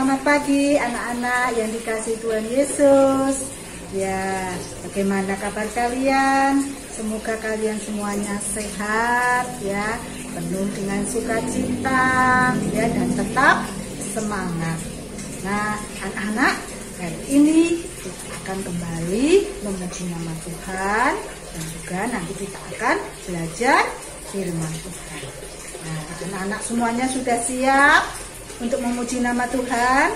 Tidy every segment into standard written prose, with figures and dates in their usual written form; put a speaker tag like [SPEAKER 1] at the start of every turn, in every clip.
[SPEAKER 1] Selamat pagi anak-anak yang dikasihi Tuhan Yesus. Ya, bagaimana kabar kalian? Semoga kalian semuanya sehat ya, penuh dengan sukacita ya, dan tetap semangat. Nah, anak-anak, hari ini kita akan kembali memuji nama Tuhan dan juga nanti kita akan belajar firman Tuhan. Nah, anak-anak semuanya sudah siap untuk memuji nama Tuhan?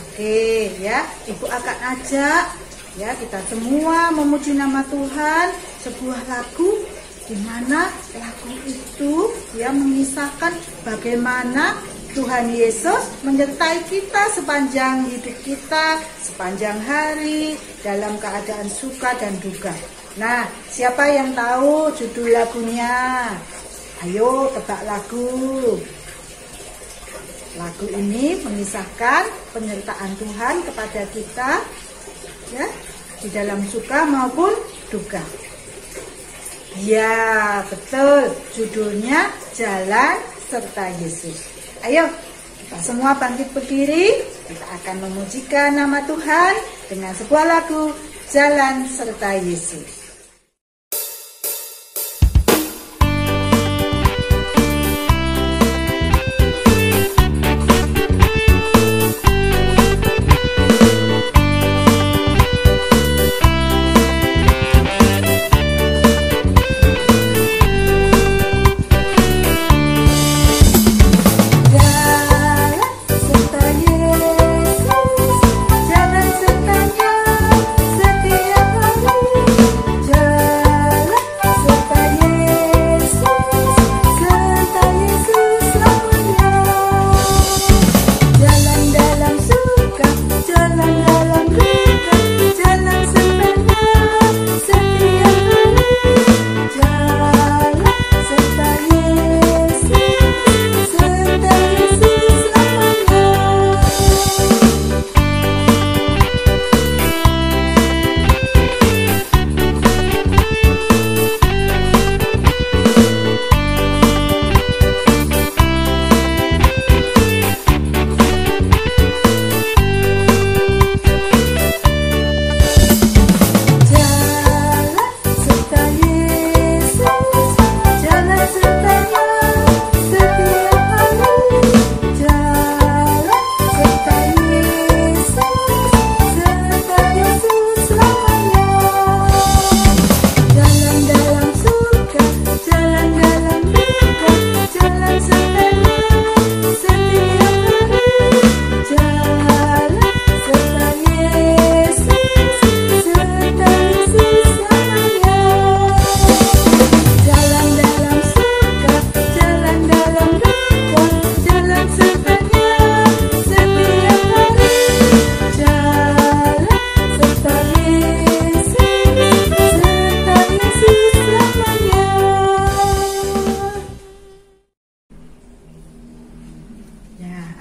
[SPEAKER 1] Oke ya, Ibu akan ajak ya kita semua memuji nama Tuhan, sebuah lagu di mana lagu itu ya mengisahkan bagaimana Tuhan Yesus menyertai kita sepanjang hidup kita, sepanjang hari, dalam keadaan suka dan duka. Nah, siapa yang tahu judul lagunya? Ayo tebak lagu. Lagu ini mengisahkan penyertaan Tuhan kepada kita ya, di dalam suka maupun duka. Ya, betul. Judulnya Jalan Serta Yesus. Ayo, kita semua bangkit berdiri. Kita akan memujikan nama Tuhan dengan sebuah lagu Jalan Serta Yesus.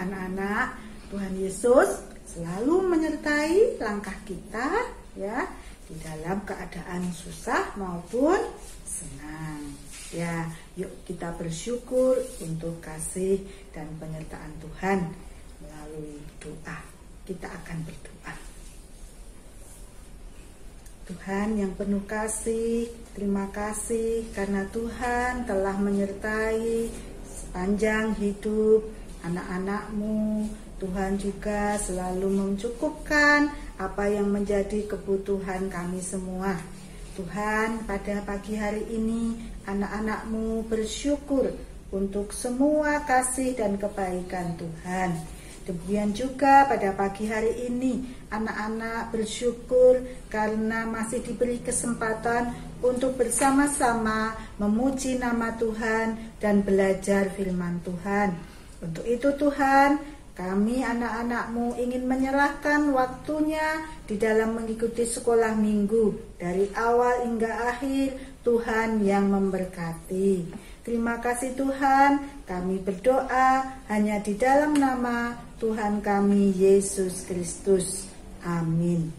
[SPEAKER 1] Anak-anak, Tuhan Yesus selalu menyertai langkah kita ya, di dalam keadaan susah maupun senang. Ya, yuk kita bersyukur untuk kasih dan penyertaan Tuhan melalui doa. Kita akan berdoa. Tuhan yang penuh kasih, terima kasih karena Tuhan telah menyertai sepanjang hidup anak-anak-Mu. Tuhan juga selalu mencukupkan apa yang menjadi kebutuhan kami semua. Tuhan, pada pagi hari ini anak-anak-Mu bersyukur untuk semua kasih dan kebaikan Tuhan. Demikian juga pada pagi hari ini anak-anak bersyukur karena masih diberi kesempatan untuk bersama-sama memuji nama Tuhan dan belajar firman Tuhan. Untuk itu Tuhan, kami anak-anak-Mu ingin menyerahkan waktunya di dalam mengikuti sekolah minggu. Dari awal hingga akhir, Tuhan yang memberkati. Terima kasih Tuhan, kami berdoa hanya di dalam nama Tuhan kami Yesus Kristus. Amin.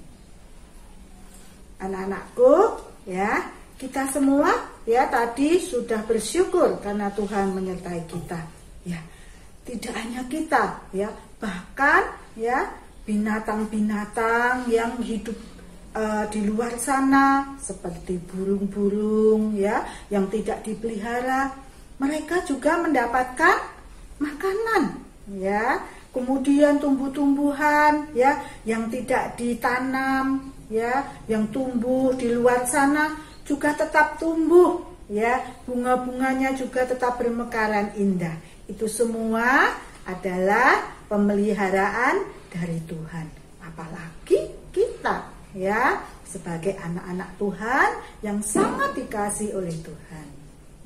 [SPEAKER 1] Anak-anakku, ya, kita semua ya tadi sudah bersyukur karena Tuhan menyertai kita. Ya. tidak hanya kita ya, bahkan ya binatang-binatang yang hidup di luar sana seperti burung-burung ya yang tidak dipelihara, mereka juga mendapatkan makanan ya. Kemudian tumbuh-tumbuhan ya yang tidak ditanam ya, yang tumbuh di luar sana juga tetap tumbuh ya, bunga-bunganya juga tetap bermekaran indah. Itu semua adalah pemeliharaan dari Tuhan. Apalagi kita ya sebagai anak-anak Tuhan yang sangat dikasihi oleh Tuhan.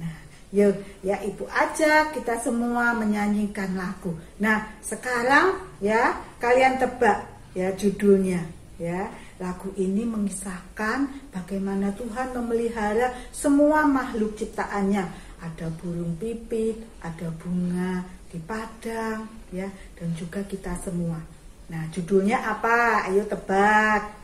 [SPEAKER 1] Nah, yuk ya Ibu ajak kita semua menyanyikan lagu. Nah, sekarang ya kalian tebak ya judulnya ya. Lagu ini mengisahkan bagaimana Tuhan memelihara semua makhluk ciptaannya. Ada burung pipit, ada bunga di padang ya, dan juga kita semua. Nah, judulnya apa? Ayo tebak.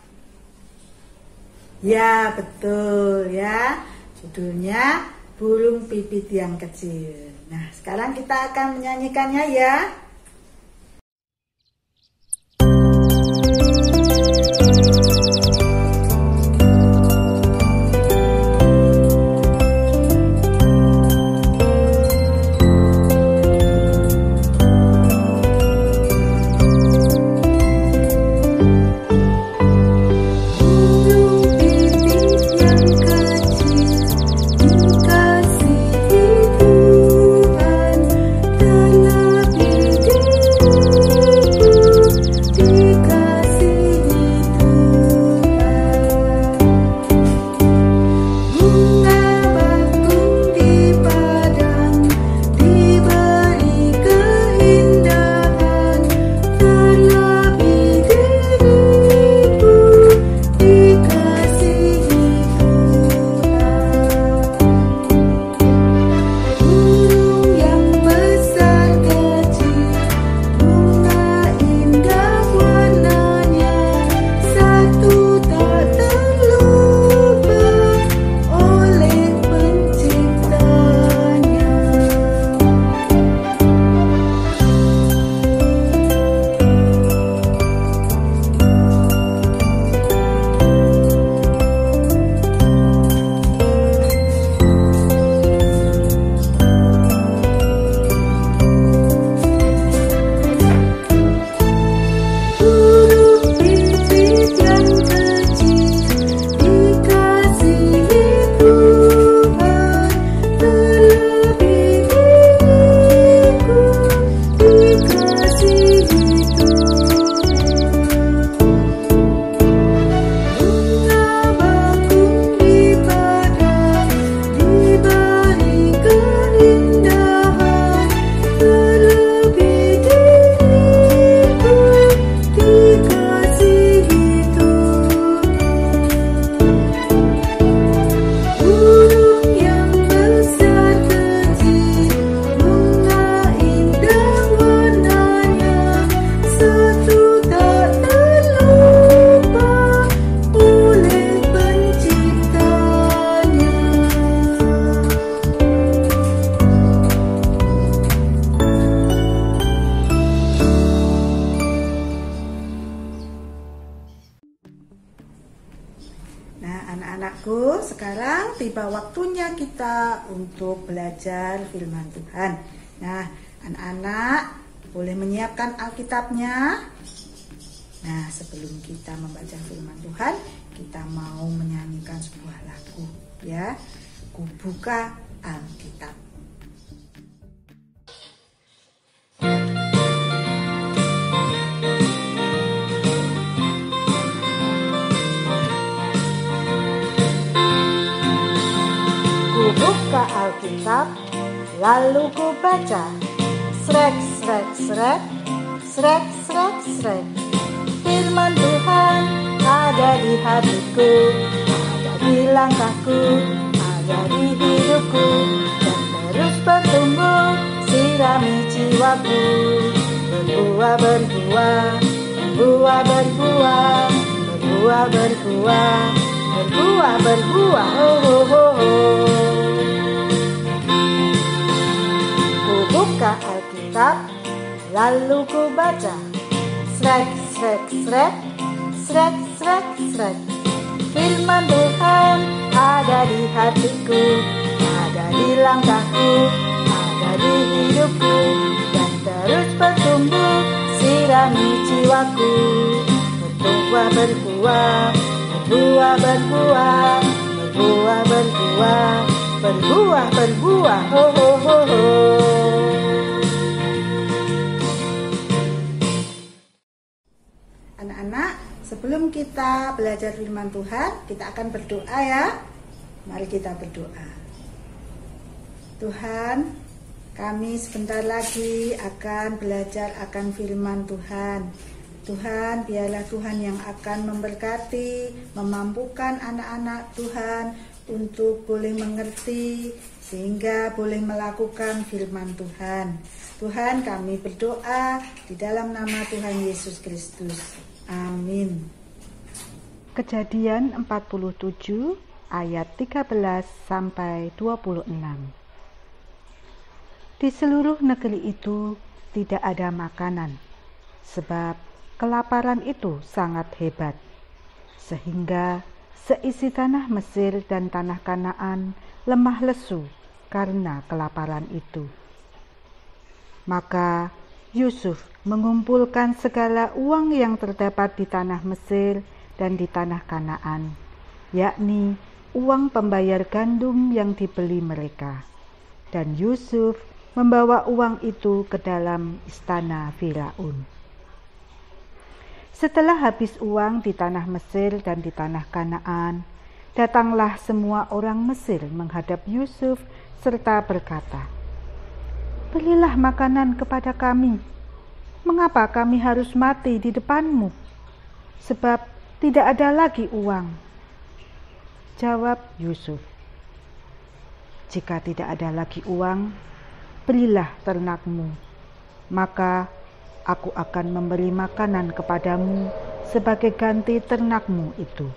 [SPEAKER 1] Ya, betul ya. Judulnya Burung Pipit yang Kecil. Nah, sekarang kita akan menyanyikannya ya. Anak-anakku, sekarang tiba waktunya kita untuk belajar firman Tuhan. Nah, anak-anak boleh menyiapkan Alkitabnya. Nah, sebelum kita membaca firman Tuhan, kita mau menyanyikan sebuah lagu ya. Ku buka Alkitab. Buka Alkitab, lalu ku baca. Srek, srek, srek, srek, srek, srek. Firman Tuhan ada di hatiku, ada di langkahku, ada di hidupku, dan terus bertumbuh, sirami jiwaku. Berbuah, berbuah, berbuah, berbuah, berbuah, berbuah, berbuah, berbuah, oh, oh, oh, oh. Buka Alkitab, Lalu ku baca, srek, srek, srek, srek, srek, srek. Firman Tuhan ada di hatiku, ada di langkahku, ada di hidupku, dan terus bertumbuh, sirami jiwaku. Berbuah, berbuah, berbuah, berbuah, berbuah, berbuah, berbuah, berbuah, ho, ho, ho, ho. Anak-anak, sebelum kita belajar firman Tuhan, kita akan berdoa ya. Mari kita berdoa. Tuhan, kami sebentar lagi akan belajar akan firman Tuhan. Tuhan, biarlah Tuhan yang akan memberkati, memampukan anak-anak Tuhan untuk boleh mengerti, sehingga boleh melakukan firman Tuhan. Tuhan, kami berdoa di dalam nama Tuhan Yesus Kristus. Amin. Kejadian 47 ayat 13 sampai 26. Di seluruh negeri itu tidak ada makanan, sebab kelaparan itu sangat hebat, sehingga seisi tanah Mesir dan tanah Kanaan lemah lesu karena kelaparan itu. Maka Yusuf mengumpulkan segala uang yang terdapat di tanah Mesir dan di tanah Kanaan, yakni uang pembayar gandum yang dibeli mereka. Dan Yusuf membawa uang itu ke dalam istana Firaun. Setelah habis uang di tanah Mesir dan di tanah Kanaan, datanglah semua orang Mesir menghadap Yusuf serta berkata, "Berilah makanan kepada kami. Mengapa kami harus mati di depanmu? Sebab tidak ada lagi uang." Jawab Yusuf, "Jika tidak ada lagi uang, belilah ternakmu, maka aku akan memberi makanan kepadamu sebagai ganti ternakmu itu."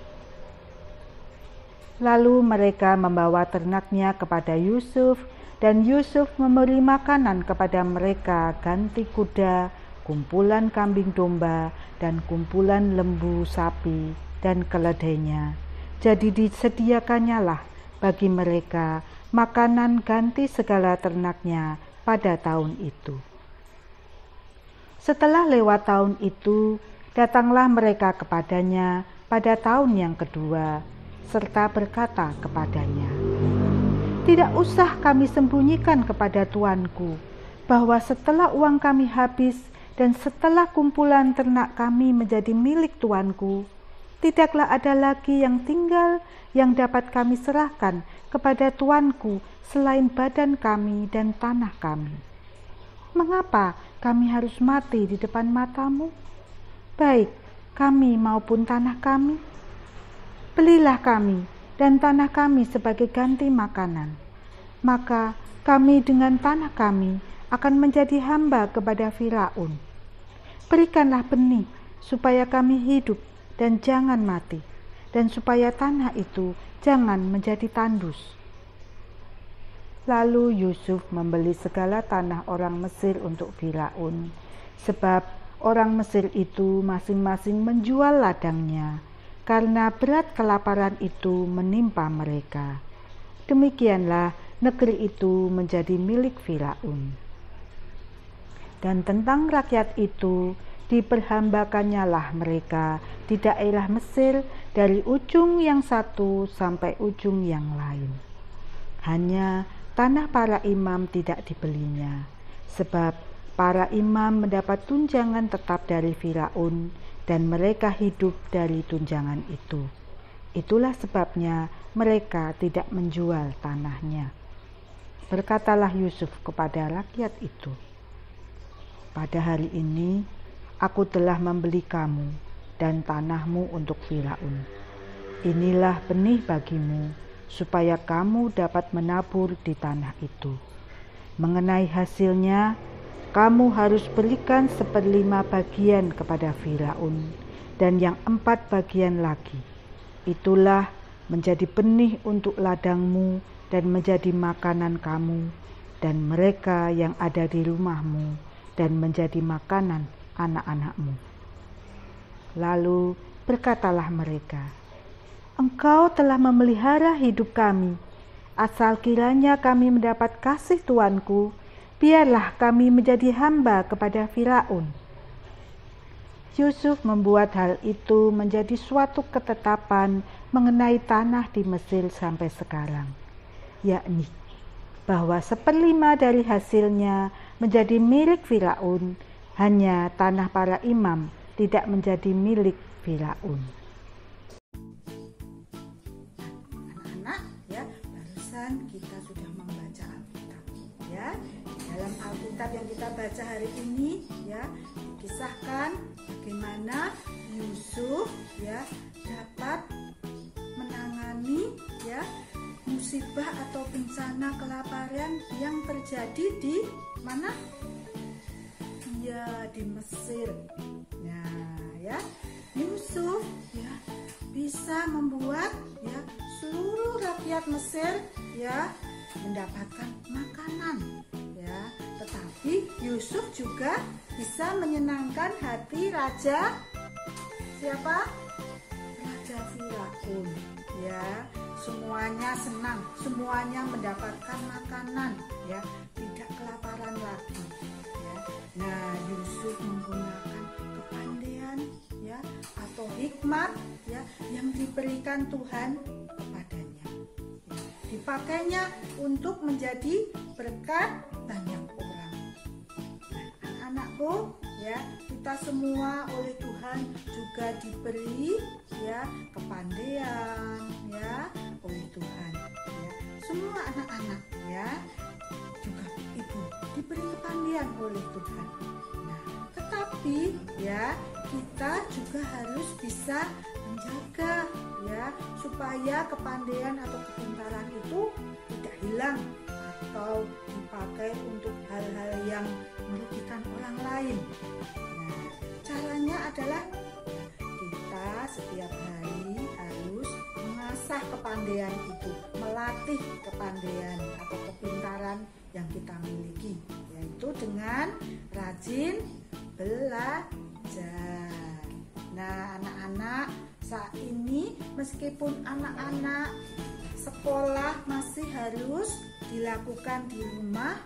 [SPEAKER 1] Lalu mereka membawa ternaknya kepada Yusuf, dan Yusuf memberi makanan kepada mereka ganti kuda, kumpulan kambing domba, dan kumpulan lembu sapi dan keledainya. Jadi disediakannya lah bagi mereka makanan ganti segala ternaknya pada tahun itu. Setelah lewat tahun itu, datanglah mereka kepadanya pada tahun yang kedua, serta berkata kepadanya, "Tidak usah kami sembunyikan kepada tuanku, bahwa setelah uang kami habis dan setelah kumpulan ternak kami menjadi milik tuanku, tidaklah ada lagi yang tinggal yang dapat kami serahkan kepada tuanku selain badan kami dan tanah kami. Mengapa kami harus mati di depan matamu, baik kami maupun tanah kami? Belilah kami dan tanah kami sebagai ganti makanan, maka kami dengan tanah kami akan menjadi hamba kepada Firaun. Berikanlah benih supaya kami hidup dan jangan mati, dan supaya tanah itu jangan menjadi tandus." Lalu Yusuf membeli segala tanah orang Mesir untuk Firaun, sebab orang Mesir itu masing-masing menjual ladangnya, karena berat kelaparan itu menimpa mereka. Demikianlah negeri itu menjadi milik Firaun. Dan tentang rakyat itu, diperhambakannya lah mereka di daerah Mesir dari ujung yang satu sampai ujung yang lain. Hanya tanah para imam tidak dibelinya, sebab para imam mendapat tunjangan tetap dari Firaun, dan mereka hidup dari tunjangan itu. Itulah sebabnya mereka tidak menjual tanahnya. Berkatalah Yusuf kepada rakyat itu, "Pada hari ini aku telah membeli kamu dan tanahmu untuk Firaun. Inilah benih bagimu, supaya kamu dapat menabur di tanah itu. Mengenai hasilnya, kamu harus berikan 1/5 bagian kepada Firaun, dan yang 4 bagian lagi. Itulah menjadi benih untuk ladangmu dan menjadi makanan kamu dan mereka yang ada di rumahmu dan menjadi makanan anak-anakmu. Lalu berkatalah mereka, Engkau telah memelihara hidup kami. Asal kiranya kami mendapat kasih Tuanku, biarlah kami menjadi hamba kepada Firaun. Yusuf membuat hal itu menjadi suatu ketetapan mengenai tanah di Mesir sampai sekarang, yakni bahwa 1/5 dari hasilnya menjadi milik Firaun, hanya tanah para imam tidak menjadi milik Firaun. Anak-anak, ya, barusan kita sudah membaca Alkitab, ya. Di dalam Alkitab yang kita baca hari ini, ya, dikisahkan bagaimana Yusuf, ya, dapat menangani, ya, musibah atau bencana kelaparan yang terjadi di mana? Ya, di Mesir. Nah, ya, Yusuf, ya, bisa membuat, ya, seluruh rakyat Mesir, ya, mendapatkan makanan, ya. Tetapi Yusuf juga bisa menyenangkan hati raja siapa? Raja Firaun, ya. Semuanya senang, semuanya mendapatkan makanan, ya, tidak kelaparan lagi, ya. Nah, Yusuf menggunakan kepandaian, ya, atau hikmat, ya, yang diberikan Tuhan kepadanya, ya. Dipakainya untuk menjadi berkat banyak orang. Nah, anak-anakku, ya, kita semua oleh Tuhan juga diberi, ya, kepandaian, ya, oleh Tuhan, ya. Semua anak-anak, ya, juga ibu diberi kepandaian oleh Tuhan. Nah, tetapi, ya, kita juga harus bisa menjaga, ya, supaya kepandaian atau kepintaran itu tidak hilang atau dipakai untuk hal-hal yang merugikan orang lain. Nah, caranya adalah kita setiap hari harus mengasah kepandaian itu, melatih kepandaian atau kepintaran yang kita miliki, yaitu dengan rajin belajar. Nah, anak-anak, saat ini meskipun anak-anak sekolah masih harus dilakukan di rumah,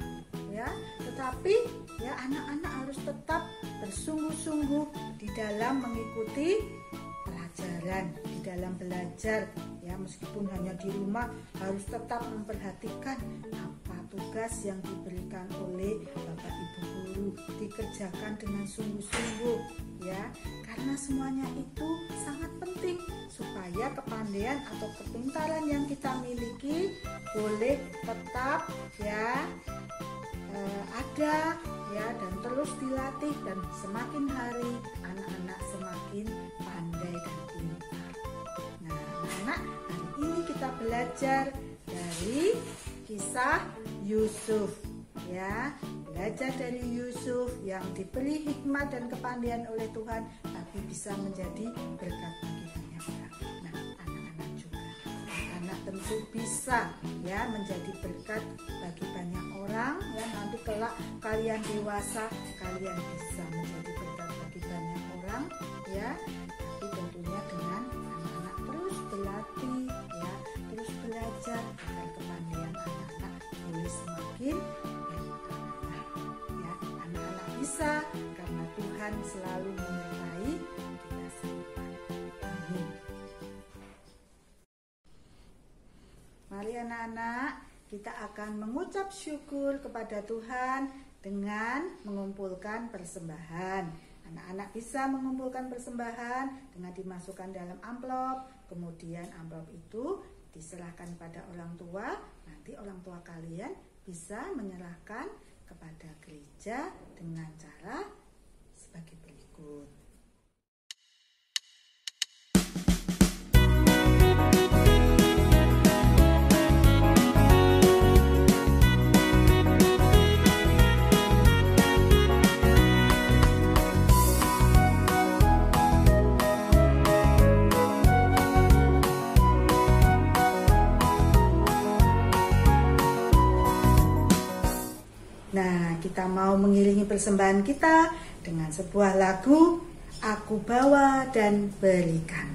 [SPEAKER 1] ya, tetapi, ya, anak-anak harus tetap bersungguh-sungguh di dalam mengikuti pelajaran, di dalam belajar, ya, meskipun hanya di rumah harus tetap memperhatikan apa tugas yang diberikan oleh Bapak Ibu guru, dikerjakan dengan sungguh-sungguh, ya, karena semuanya itu sangat penting supaya kepandaian atau kepintaran yang kita miliki boleh tetap, ya, ada, ya, dan terus dilatih, dan semakin hari anak-anak semakin pandai dan pintar. Nah, anak-anak, hari ini kita belajar dari kisah Yusuf, ya, belajar dari Yusuf yang diberi hikmat dan kepandaian oleh Tuhan, tapi bisa menjadi berkat bagi banyak orang. Nah, anak-anak juga, anak tentu bisa, ya, menjadi berkat bagi banyak orang, ya. Nanti kelak kalian dewasa, kalian bisa menjadi berkat bagi banyak orang, ya. Tapi tentunya dengan anak-anak terus berlatih, ya, terus belajar agar kepandaian anak-anak boleh semakin bertambah, ya. Anak-anak bisa karena Tuhan selalu menyertai kita semua. Amin. Mari anak-anak, kita akan mengucap syukur kepada Tuhan dengan mengumpulkan persembahan. Anak-anak bisa mengumpulkan persembahan dengan dimasukkan dalam amplop, kemudian amplop itu diserahkan pada orang tua. Nanti orang tua kalian bisa menyerahkan kepada gereja dengan cara sebagai berikut. Nah, kita mau mengiringi persembahan kita dengan sebuah lagu, Aku Bawa dan Berikan.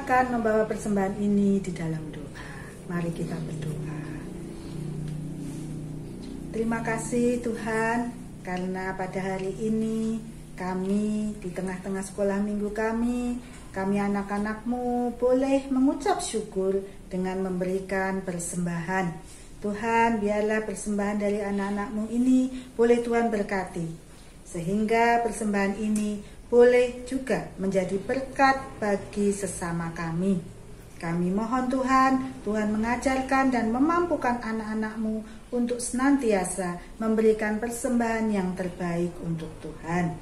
[SPEAKER 1] Akan membawa persembahan ini di dalam doa. Mari kita berdoa. Terima kasih Tuhan, karena pada hari ini kami di tengah-tengah sekolah minggu kami anak-anak-Mu boleh mengucap syukur dengan memberikan persembahan. Tuhan, biarlah persembahan dari anak-anak-Mu ini boleh Tuhan berkati, sehingga persembahan ini boleh juga menjadi berkat bagi sesama kami. Kami mohon Tuhan mengajarkan dan memampukan anak-anak-Mu untuk senantiasa memberikan persembahan yang terbaik untuk Tuhan.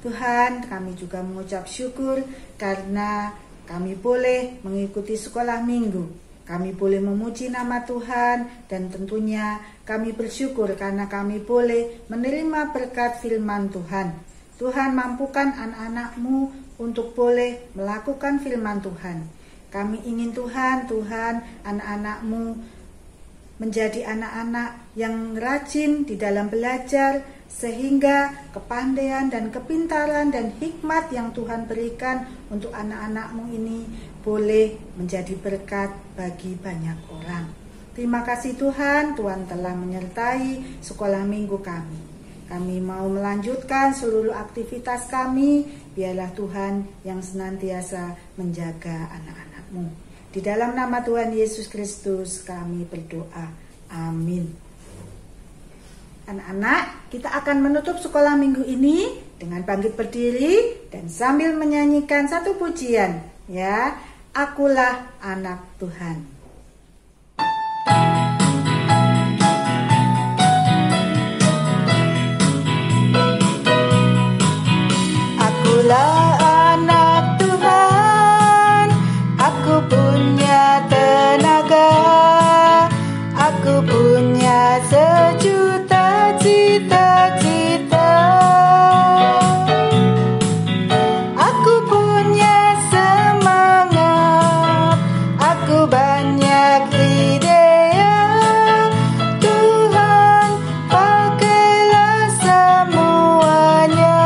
[SPEAKER 1] Tuhan, kami juga mengucap syukur karena kami boleh mengikuti sekolah minggu. Kami boleh memuji nama Tuhan, dan tentunya kami bersyukur karena kami boleh menerima berkat firman Tuhan. Tuhan, mampukan anak-anak-Mu untuk boleh melakukan firman Tuhan. Kami ingin Tuhan, anak-anak-Mu menjadi anak-anak yang rajin di dalam belajar, sehingga kepandaian dan kepintaran dan hikmat yang Tuhan berikan untuk anak-anak-Mu ini boleh menjadi berkat bagi banyak orang. Terima kasih Tuhan telah menyertai sekolah minggu kami. Kami mau melanjutkan seluruh aktivitas kami. Biarlah Tuhan yang senantiasa menjaga anak-anak-Mu. Di dalam nama Tuhan Yesus Kristus kami berdoa. Amin. Anak-anak, kita akan menutup sekolah minggu ini dengan bangkit berdiri dan sambil menyanyikan satu pujian. Ya, Akulah Anak Tuhan.
[SPEAKER 2] Akulah anak Tuhan, aku punya tenaga, aku punya sejuta cita-cita, aku punya semangat, aku banyak ide. Tuhan, pakailah semuanya.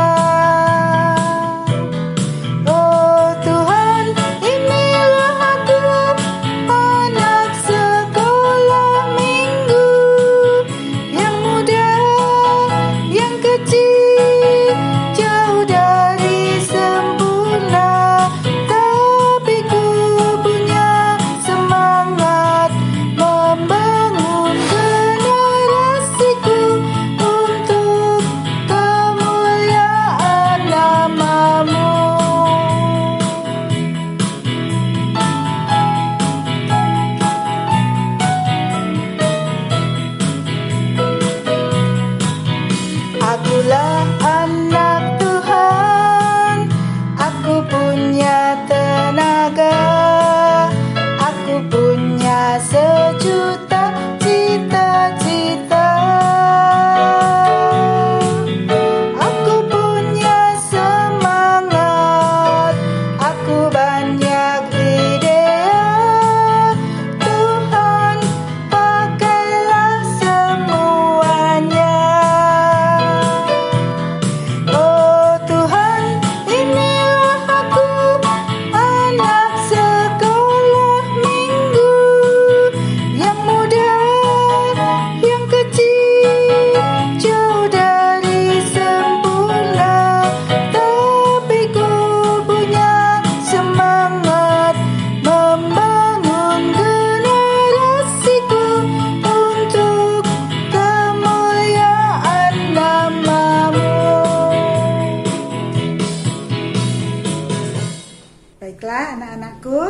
[SPEAKER 1] Baiklah anak-anakku,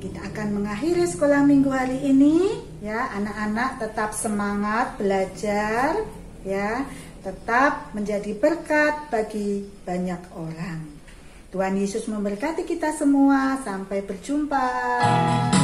[SPEAKER 1] kita akan mengakhiri sekolah minggu hari ini ya. Anak-anak tetap semangat belajar ya, tetap menjadi berkat bagi banyak orang. Tuhan Yesus memberkati kita semua. Sampai berjumpa.